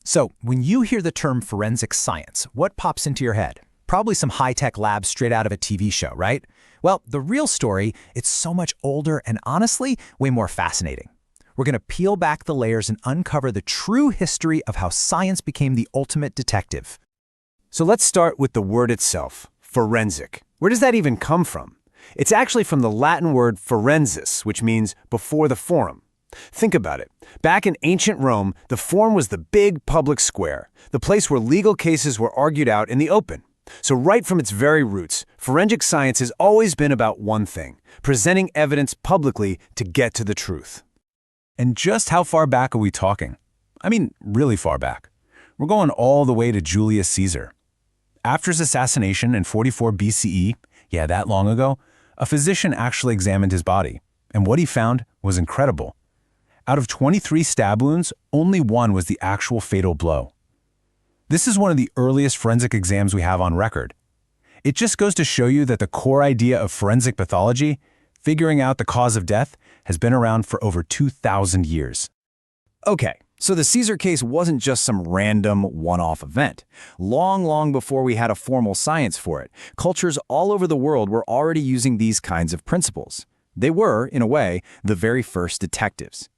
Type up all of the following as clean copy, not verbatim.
So, when you hear the term forensic science, what pops into your head? Probably some high-tech lab straight out of a TV show, right? Well, the real story, it's so much older and honestly, way more fascinating. We're going to peel back the layers and uncover the true history of how science became the ultimate detective. So let's start with the word itself, forensic. Where does that even come from? It's actually from the Latin word forensis, which means before the forum. Think about it. Back in ancient Rome, the forum was the big public square, the place where legal cases were argued out in the open. So right from its very roots, forensic science has always been about one thing: presenting evidence publicly to get to the truth. And just how far back are we talking? I mean, really far back. We're going all the way to Julius Caesar. After his assassination in 44 BCE, yeah, that long ago, a physician actually examined his body, and what he found was incredible. Out of 23 stab wounds, only one was the actual fatal blow. This is one of the earliest forensic exams we have on record. It just goes to show you that the core idea of forensic pathology, figuring out the cause of death, has been around for over 2,000 years. Okay, so the Caesar case wasn't just some random one-off event. Long before we had a formal science for it, cultures all over the world were already using these kinds of principles. They were, in a way, the very first detectives.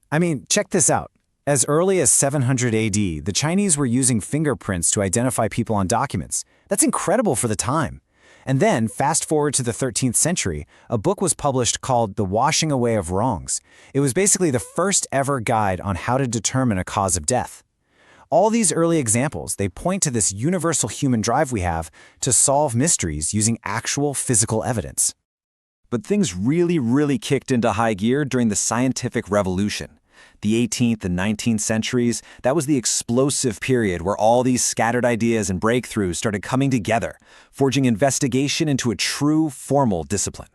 I mean, check this out. As early as 700 AD, the Chinese were using fingerprints to identify people on documents. That's incredible for the time. And then, fast forward to the 13th century, a book was published called The Washing Away of Wrongs. It was basically the first ever guide on how to determine a cause of death. All these early examples, they point to this universal human drive we have to solve mysteries using actual physical evidence. But things really kicked into high gear during the scientific revolution. The 18th and 19th centuries, that was the explosive period where all these scattered ideas and breakthroughs started coming together, forging investigation into a true formal discipline.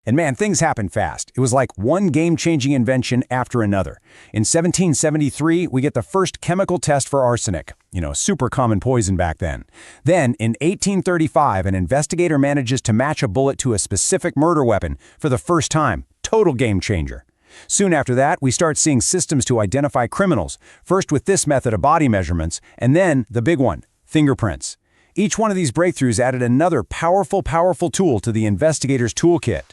And man, things happened fast. It was like one game-changing invention after another. In 1773, we get the first chemical test for arsenic. Super common poison back then. Then, in 1835, an investigator manages to match a bullet to a specific murder weapon for the first time. Total game changer. Soon after that, we start seeing systems to identify criminals, first with this method of body measurements, and then the big one, fingerprints. Each one of these breakthroughs added another powerful tool to the investigator's toolkit.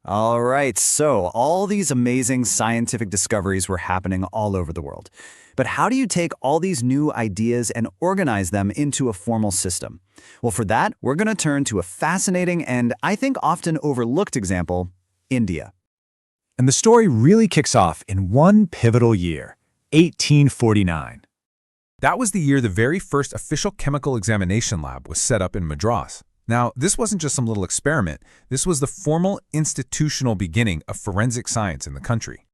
All right, so all these amazing scientific discoveries were happening all over the world. But how do you take all these new ideas and organize them into a formal system? Well, for that, we're going to turn to a fascinating and I think often overlooked example, India. And the story really kicks off in one pivotal year, 1849. That was the year the very first official chemical examination lab was set up in Madras. Now, this wasn't just some little experiment. This was the formal institutional beginning of forensic science in the country.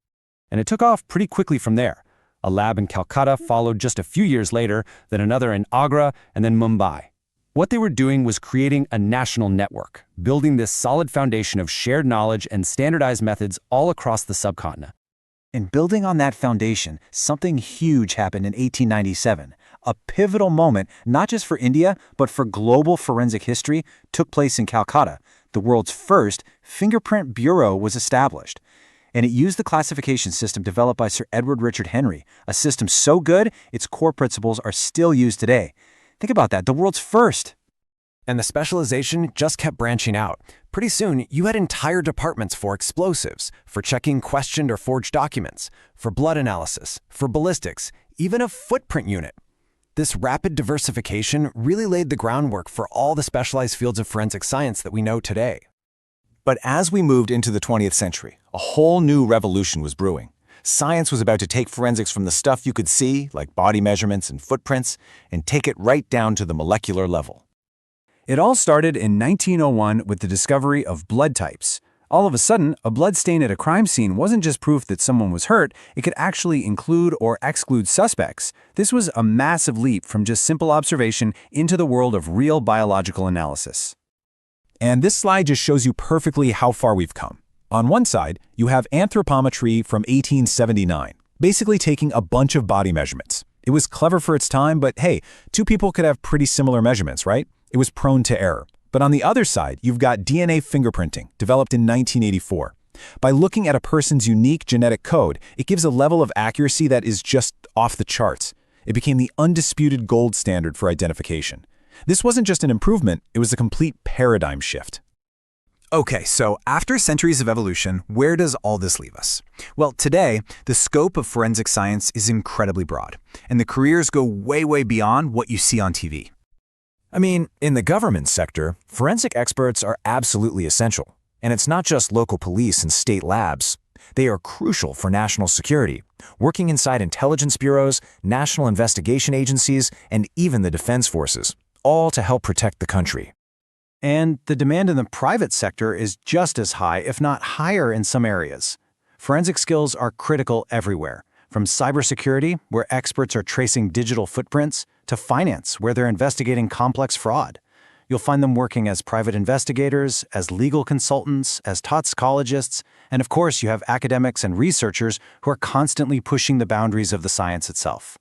And it took off pretty quickly from there. A lab in Calcutta followed just a few years later, then another in Agra, and then Mumbai. What they were doing was creating a national network, building this solid foundation of shared knowledge and standardized methods all across the subcontinent. And building on that foundation, something huge happened in 1897. A pivotal moment, not just for India, but for global forensic history, took place in Calcutta. The world's first fingerprint bureau was established. And it used the classification system developed by Sir Edward Richard Henry, a system so good, its core principles are still used today. Think about that, the world's first. And the specialization just kept branching out. Pretty soon, you had entire departments for explosives, for checking questioned or forged documents, for blood analysis, for ballistics, even a footprint unit. This rapid diversification really laid the groundwork for all the specialized fields of forensic science that we know today. But as we moved into the 20th century, a whole new revolution was brewing. Science was about to take forensics from the stuff you could see, like body measurements and footprints, and take it right down to the molecular level. It all started in 1901 with the discovery of blood types. All of a sudden, a blood stain at a crime scene wasn't just proof that someone was hurt, it could actually include or exclude suspects. This was a massive leap from just simple observation into the world of real biological analysis. And this slide just shows you perfectly how far we've come. On one side, you have anthropometry from 1879, basically taking a bunch of body measurements. It was clever for its time, but hey, two people could have pretty similar measurements, right? It was prone to error. But on the other side, you've got DNA fingerprinting, developed in 1984. By looking at a person's unique genetic code, it gives a level of accuracy that is just off the charts. It became the undisputed gold standard for identification. This wasn't just an improvement, it was a complete paradigm shift. Okay, so after centuries of evolution, where does all this leave us? Well, today, the scope of forensic science is incredibly broad, and the careers go way, way beyond what you see on TV. I mean, in the government sector, forensic experts are absolutely essential. And it's not just local police and state labs. They are crucial for national security, working inside intelligence bureaus, national investigation agencies, and even the defense forces, all to help protect the country. And the demand in the private sector is just as high, if not higher in some areas. Forensic skills are critical everywhere, from cybersecurity, where experts are tracing digital footprints, to finance, where they're investigating complex fraud. You'll find them working as private investigators, as legal consultants, as toxicologists, and of course you have academics and researchers who are constantly pushing the boundaries of the science itself.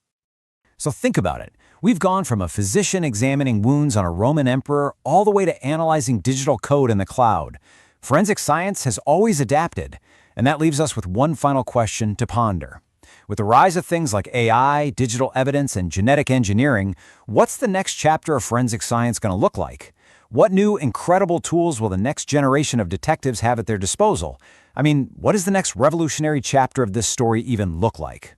So think about it. We've gone from a physician examining wounds on a Roman emperor all the way to analyzing digital code in the cloud. Forensic science has always adapted, and that leaves us with one final question to ponder. With the rise of things like AI, digital evidence, and genetic engineering, what's the next chapter of forensic science going to look like? What new, incredible tools will the next generation of detectives have at their disposal? I mean, what does the next revolutionary chapter of this story even look like?